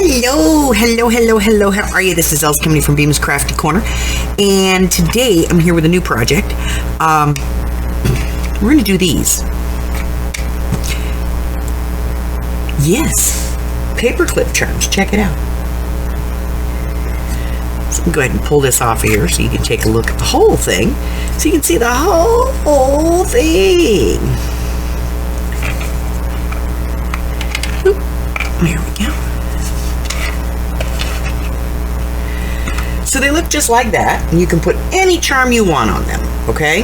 Hello, how are you? This is Els coming from Beam's Crafty Corner, and today I'm here with a new project. We're going to do these. Yes, paperclip charms. Check it out. So go ahead and pull this off of here so you can take a look at the whole thing, so you can see the whole thing. Oop, there we go. So they look just like that, and you can put any charm you want on them, okay?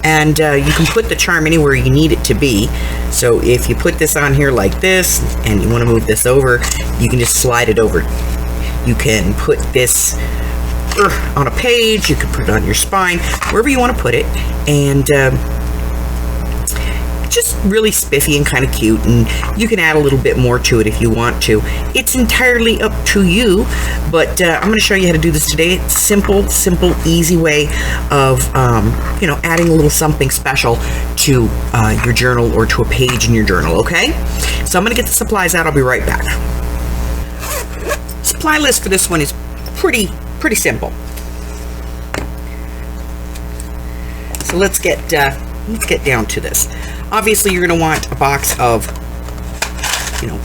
And you can put the charm anywhere you need it to be. So if you put this on here like this, and you want to move this over, you can just slide it over. You can put this on a page, you can put it on your spine, wherever you want to put it, and just really spiffy and kind of cute, and you can add a little bit more to it if you want to. It's entirely up to you, but I'm going to show you how to do this today. It's simple, easy way of adding a little something special to your journal or to a page in your journal. Okay, so I'm going to get the supplies out. I'll be right back. Supply list for this one is pretty simple. So let's get down to this. Obviously, you're going to want a box of,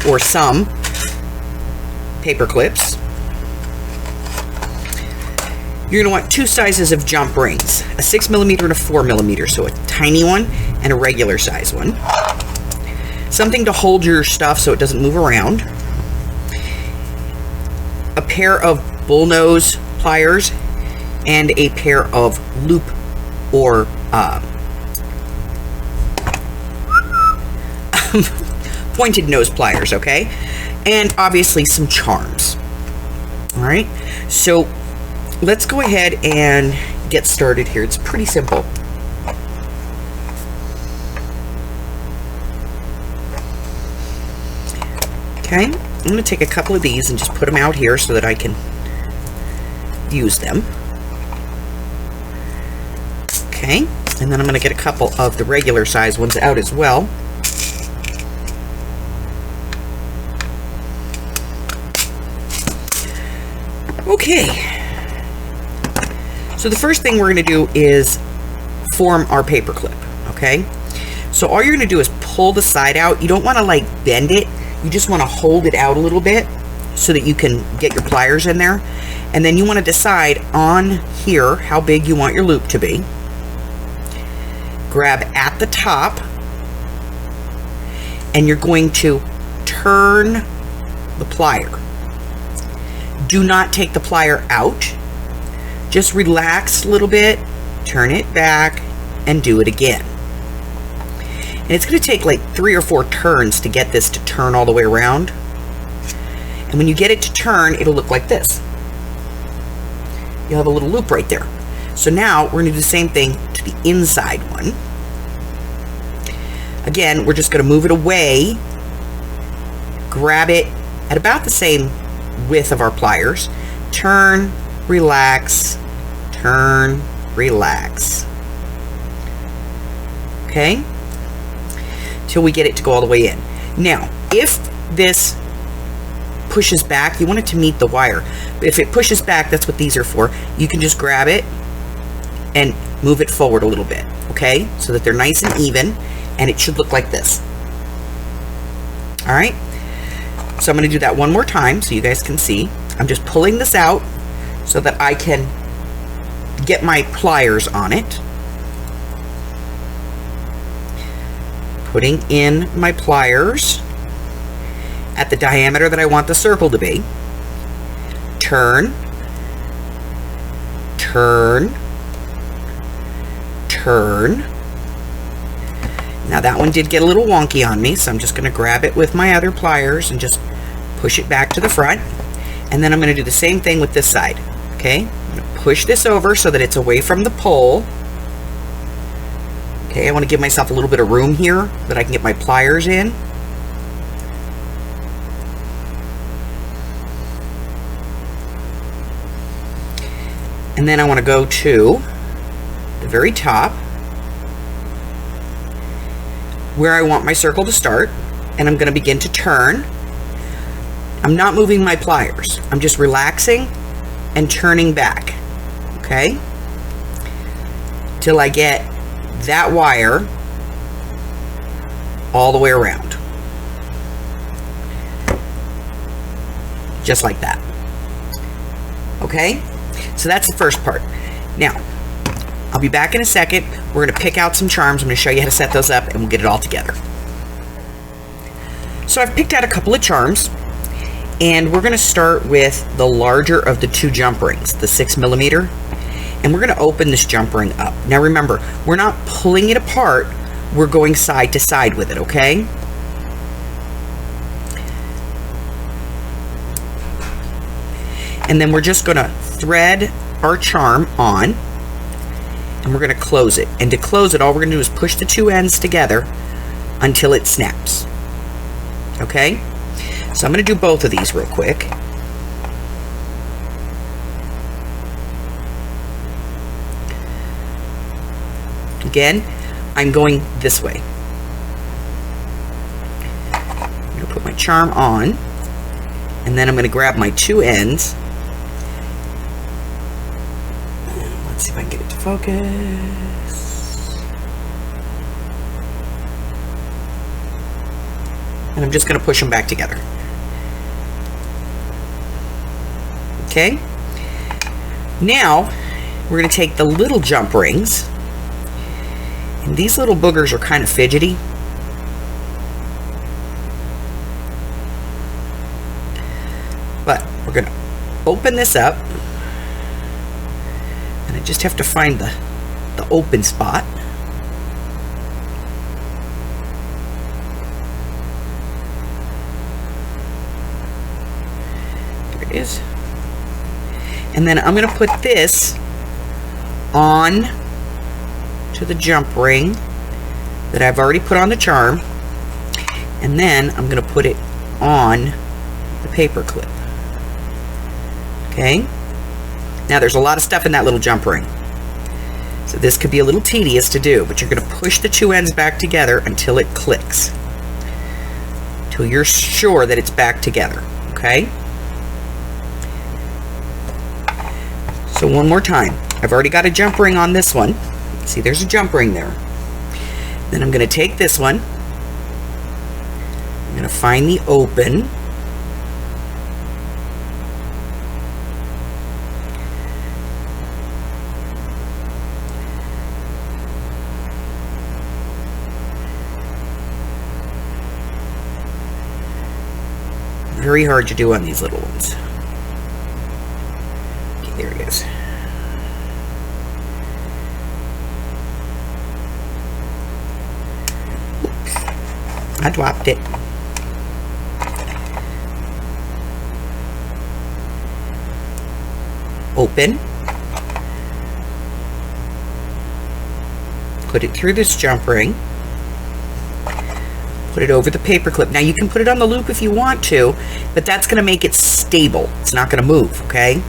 or some paper clips. You're going to want two sizes of jump rings, a 6mm and a 4mm, so a tiny one and a regular size one. Something to hold your stuff so it doesn't move around. A pair of bullnose pliers and a pair of loop or pointed nose pliers, okay? And obviously some charms. All right, so let's go ahead and get started here. It's pretty simple. Okay, I'm going to take a couple of these and just put them out here so that I can use them. Okay, and then I'm going to get a couple of the regular size ones out as well. Okay, so the first thing we're going to do is form our paper clip, okay? So all you're going to do is pull the side out. You don't want to like bend it. You just want to hold it out a little bit so that you can get your pliers in there. And then you want to decide on here how big you want your loop to be. Grab at the top, and you're going to turn the plier. Do not take the plier out. Just relax a little bit, turn it back, and do it again. And it's going to take like 3 or 4 turns to get this to turn all the way around. And when you get it to turn, it'll look like this. You'll have a little loop right there. So now we're going to do the same thing to the inside one. Again, we're just going to move it away, grab it at about the same width of our pliers, turn, relax, turn, relax. Okay? Till we get it to go all the way in. Now, if this pushes back, you want it to meet the wire. But if it pushes back, that's what these are for. You can just grab it and move it forward a little bit, okay? So that they're nice and even, and it should look like this. All right? So I'm going to do that one more time so you guys can see. I'm just pulling this out so that I can get my pliers on it. Putting in my pliers at the diameter that I want the circle to be. Turn, turn, turn. Now that one did get a little wonky on me, so I'm just going to grab it with my other pliers and just push it back to the front. And then I'm going to do the same thing with this side. Okay, I'm going to push this over so that it's away from the pole. Okay, I want to give myself a little bit of room here that I can get my pliers in. And then I want to go to the very top where I want my circle to start, and I'm going to begin to turn. I'm not moving my pliers. I'm just relaxing and turning back, okay? Till I get that wire all the way around. Just like that. Okay? So that's the first part. Now, I'll be back in a second. We're going to pick out some charms. I'm going to show you how to set those up, and we'll get it all together. So I've picked out a couple of charms, and we're going to start with the larger of the two jump rings, the 6mm, and we're going to open this jump ring up. Now remember, we're not pulling it apart, we're going side to side with it, okay? And then we're just going to thread our charm on, and we're going to close it. And to close it, all we're going to do is push the two ends together until it snaps. Okay? So I'm going to do both of these real quick. Again, I'm going this way. I'm going to put my charm on, and then I'm going to grab my two ends. Let's see if I can get it to focus. And I'm just going to push them back together. Okay? Now, we're going to take the little jump rings. And these little boogers are kind of fidgety. But we're going to open this up. And I just have to find the open spot. There it is. And then I'm going to put this on to the jump ring that I've already put on the charm, and then I'm going to put it on the paper clip. Okay, now there's a lot of stuff in that little jump ring, so this could be a little tedious to do, but you're going to push the two ends back together until it clicks, until you're sure that it's back together. Okay, so one more time, I've already got a jump ring on this one. See, there's a jump ring there. Then I'm going to take this one. I'm going to find the open. Very hard to do on these little ones. Okay, there it is. I dropped it. Open. Put it through this jump ring. Put it over the paper clip. Now you can put it on the loop if you want to, but that's going to make it stable. It's not going to move, okay?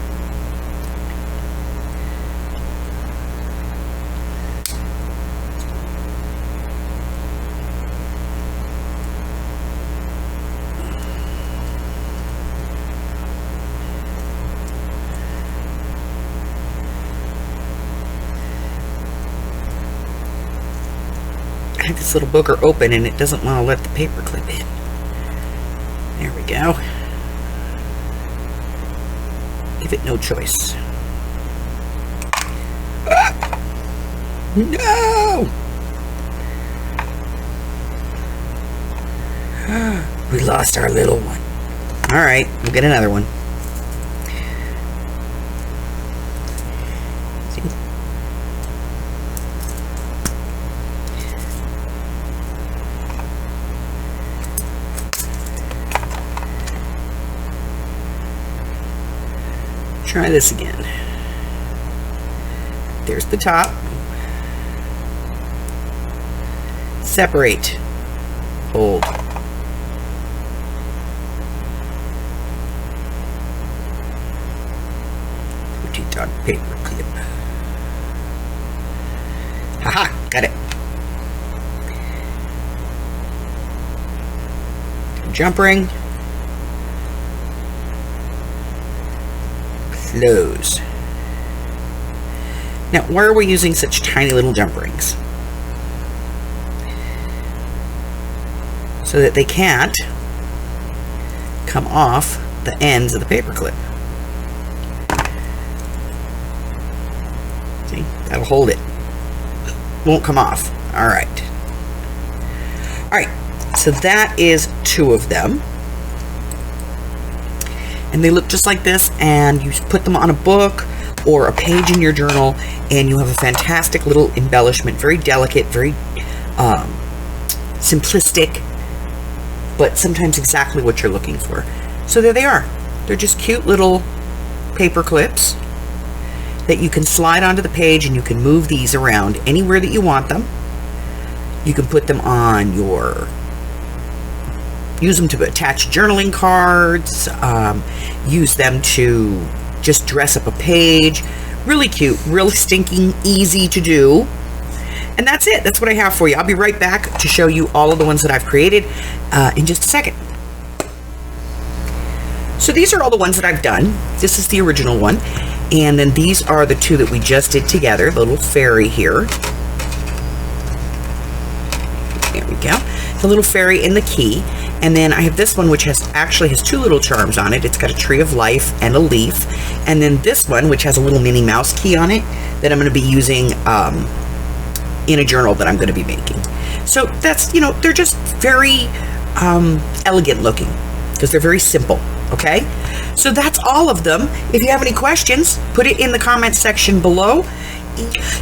This little booger open and it doesn't want to let the paper clip in. There we go. Give it no choice. Ah! No! We lost our little one. Alright, we'll get another one. Try this again. There's the top. Separate. Hold. Put it on paper clip. Haha, got it. Jump ring. Lowe's. Now, why are we using such tiny little jump rings? So that they can't come off the ends of the paper clip. See, that'll hold it. Won't come off. All right. All right, so that is 2 of them. And they look just like this, and you put them on a book or a page in your journal, and you have a fantastic little embellishment. Very delicate, very simplistic, but sometimes exactly what you're looking for. So there they are. They're just cute little paper clips that you can slide onto the page, and you can move these around anywhere that you want them. You can put them on your, use them to attach journaling cards, use them to just dress up a page. Really cute, really stinking easy to do. And that's it. That's what I have for you. I'll be right back to show you all of the ones that I've created in just a second. So these are all the ones that I've done. This is the original one. And then these are the 2 that we just did together. The little fairy here. There we go. The little fairy and the key. And then I have this one, which actually has 2 little charms on it. It's got a tree of life and a leaf. And then this one, which has a little Minnie Mouse key on it, that I'm going to be using in a journal that I'm going to be making. So that's, you know, they're just very elegant looking because they're very simple. Okay, so that's all of them. If you have any questions, put it in the comments section below.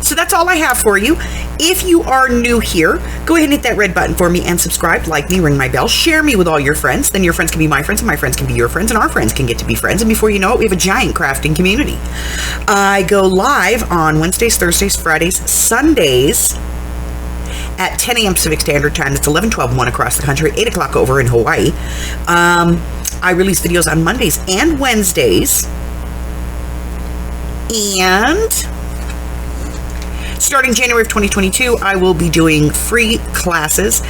So that's all I have for you. If you are new here, go ahead and hit that red button for me and subscribe, like me, ring my bell, share me with all your friends. Then your friends can be my friends, and my friends can be your friends, and our friends can get to be friends. And before you know it, we have a giant crafting community. I go live on Wednesdays, Thursdays, Fridays, Sundays at 10 a.m. Pacific Standard Time. That's 11/12, 1 across the country, 8 o'clock over in Hawaii. I release videos on Mondays and Wednesdays. And starting January of 2022, I will be doing free classes.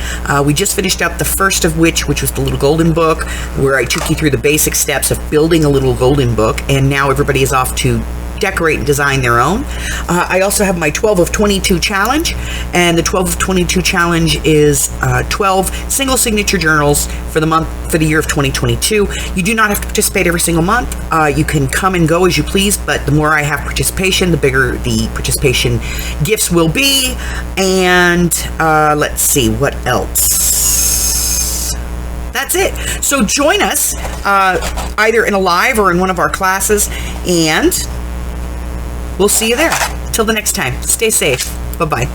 We just finished up the first of which was the little golden book, where I took you through the basic steps of building a little golden book. And now everybody is off to decorate and design their own. I also have my 12 of 22 challenge, and the 12 of 22 challenge is 12 single signature journals for the year of 2022. You do not have to participate every single month. You can come and go as you please, but the more I have participation, the bigger the participation gifts will be. And let's see what else. That's it. So join us either in a live or in one of our classes, and we'll see you there. Till the next time, stay safe. Bye-bye.